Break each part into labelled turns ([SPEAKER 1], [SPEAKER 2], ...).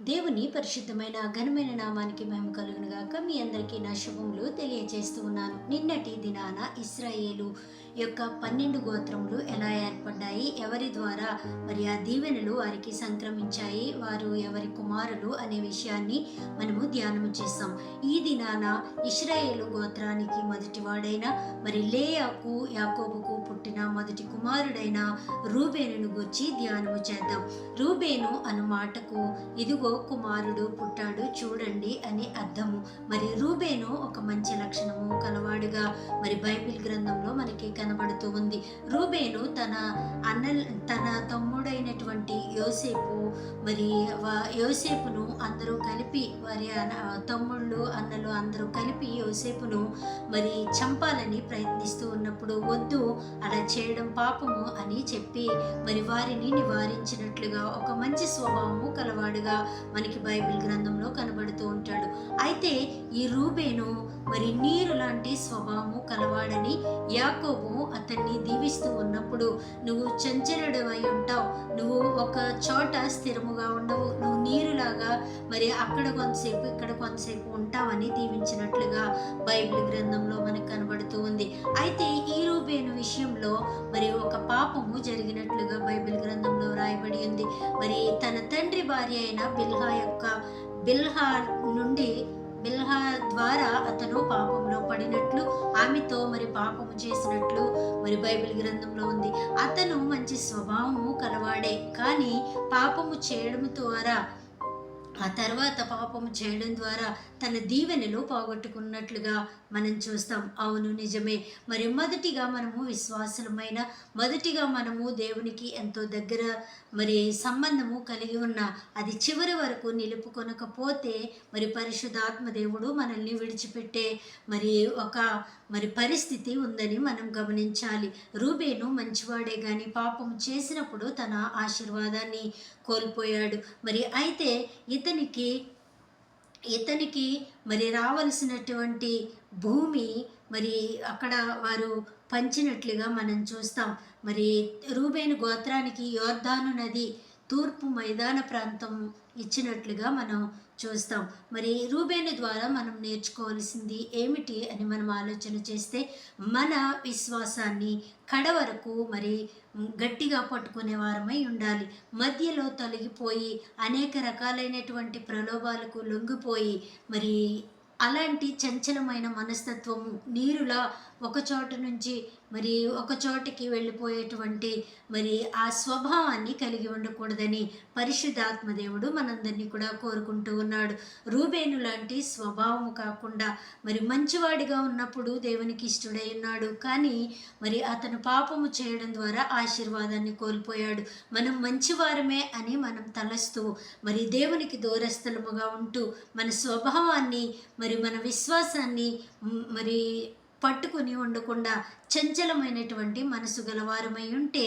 [SPEAKER 1] దేవుని పరిశుద్ధమైన ఘనమైన నామానికి మహిమ కలుగును గాక. మీ అందరికీ నా శుభములు తెలియజేస్తూ ఉన్నాను. నిన్నటి దినాన ఇశ్రాయేలు యొక్క 12 గోత్రములు ఎలా ఏర్పడ్డాయి, ఎవరి ద్వారా మరి ఆ దీవెనలు వారికి సంక్రమించాయి, వారు ఎవరి కుమారులు అనే విషయాన్ని మనము ధ్యానము చేస్తాం. ఈ దినాన ఇశ్రాయేలు గోత్రానికి మొదటివాడైన మరి లేయాకు యాకోబుకు పుట్టిన మొదటి కుమారుడైన రూబేనును గురించి ధ్యానము చేద్దాం. రూబేను అను మాటకు ఇదిగో కుమారుడు పుట్టాడు చూడండి అని అర్థము. మరి రూబేను ఒక మంచి లక్షణము కలవాడుగా మరి బైబిల్ గ్రంథంలో మనకి కనబడుతూ ఉంది. రూబేను తన తమ్ముడైనటువంటి యోసేపు మరి యోసేపును అందరూ కలిపి వారి తమ్ముళ్ళు అన్నలు అందరూ కలిపి యోసేపును మరి చంపాలని ప్రయత్నిస్తూ ఉన్నప్పుడు వద్దు, అలా చేయడం పాపము అని చెప్పి మరి వారిని నివారించినట్లుగా ఒక మంచి స్వభావము కలవాడుగా మనకి బైబిల్ గ్రంథంలో కనబడుతూ ఉంటాడు. అయితే ఈ రూబేను మరి నీరు లాంటి స్వభావము కలవాడని యాకోబు అతన్ని దీవిస్తూ ఉన్నప్పుడు, నువ్వు చంచలుడవై ఉంటావు, నువ్వు ఒక చోట స్థిరముగా ఉండవు, నువ్వు నీరులాగా మరి అక్కడ కొంతసేపు ఇక్కడ కొంతసేపు ఉంటావని దీవించినట్లుగా బైబిల్ గ్రంథంలో మనకు కనబడుతూ ఉంది. అయితే ఈ రూబేను విషయంలో మరి ఒక పాపము జరిగినట్లుగా బైబిల్ గ్రంథంలో రాయబడి ఉంది. మరి తన తండ్రి భార్య అయిన బిల్హా ద్వారా అతను పాపంలో పడినట్లు, ఆమెతో మరి పాపము చేసినట్లు మరి బైబిల్ గ్రంథంలో ఉంది. అతను మంచి స్వభావము కలవాడే, కానీ పాపము చేయడం ద్వారా ఆ తర్వాత పాపము చేయడం ద్వారా తన దీవెనలు పోగొట్టుకున్నట్లుగా మనం చూస్తాం. అవును, నిజమే. మరి మొదటిగా మనము దేవునికి ఎంతో దగ్గర మరి సంబంధము కలిగి ఉన్న అది చివరి వరకు నిలుపుకొనకపోతే మరి పరిశుద్ధాత్మ దేవుడు మనల్ని విడిచిపెట్టే మరి పరిస్థితి ఉందని మనం గమనించాలి. రూబేను మంచివాడే కానీ పాపం చేసినప్పుడు తన ఆశీర్వాదాన్ని కోల్పోయాడు. మరి అయితే ఇతనికి మరి రావలసినటువంటి భూమి మరి అక్కడ వారు పంచినట్లుగా మనం చూస్తాం. మరి రూబేను గోత్రానికి యోర్దాను నది తూర్పు మైదాన ప్రాంతం ఇచ్చినట్లుగా మనం చూస్తాం. మరి రూబేను ద్వారా మనం నేర్చుకోవాల్సింది ఏమిటి అని మనం ఆలోచన చేస్తే, మన విశ్వాసాన్ని కడవరకు మరి గట్టిగా పట్టుకునే వారమై ఉండాలి. మధ్యలో తొలగిపోయి అనేక రకాలైనటువంటి ప్రలోభాలకు లొంగిపోయి మరి అలాంటి చంచలమైన మనస్తత్వము నీరులా ఒక చోట నుంచి మరి ఒక చోటికి వెళ్ళిపోయేటువంటి మరి ఆ స్వభావాన్ని కలిగి ఉండకూడదని పరిశుద్ధాత్మ దేవుడు మనందరినీ కూడా కోరుకుంటూ ఉన్నాడు. రూబేను లాంటి స్వభావము కాకుండా మరి మంచివాడిగా ఉన్నప్పుడు దేవునికి ఇష్టడై ఉన్నాడు, కానీ మరి అతను పాపము చేయడం ద్వారా ఆశీర్వాదాన్ని కోల్పోయాడు. మనం మంచివారమే అని మనం తలస్తూ మరి దేవునికి దూరస్థలముగా ఉంటూ మన స్వభావాన్ని మరి మన విశ్వాసాన్ని మరి పట్టుకుని ఉండకుండా చంచలమైనటువంటి మనసు గలవారమై ఉంటే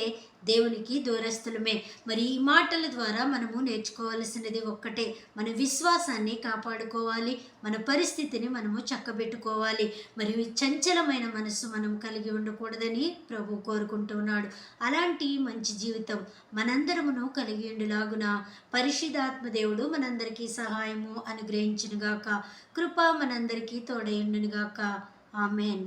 [SPEAKER 1] దేవునికి దూరస్థులమే. మరి ఈ మాటల ద్వారా మనము నేర్చుకోవాల్సినది ఒక్కటే, మన విశ్వాసాన్ని కాపాడుకోవాలి, మన పరిస్థితిని మనము చక్కబెట్టుకోవాలి. మరి చంచలమైన మనసు మనం కలిగి ఉండకూడదని ప్రభు కోరుకుంటున్నాడు. అలాంటి మంచి జీవితం మనందరమును కలిగి ఉండులాగున పరిశుద్ధాత్మ దేవుడు మనందరికీ సహాయము అనుగ్రహించునుగాక. కృప మనందరికీ తోడైండునుగాక. ఆమెన్.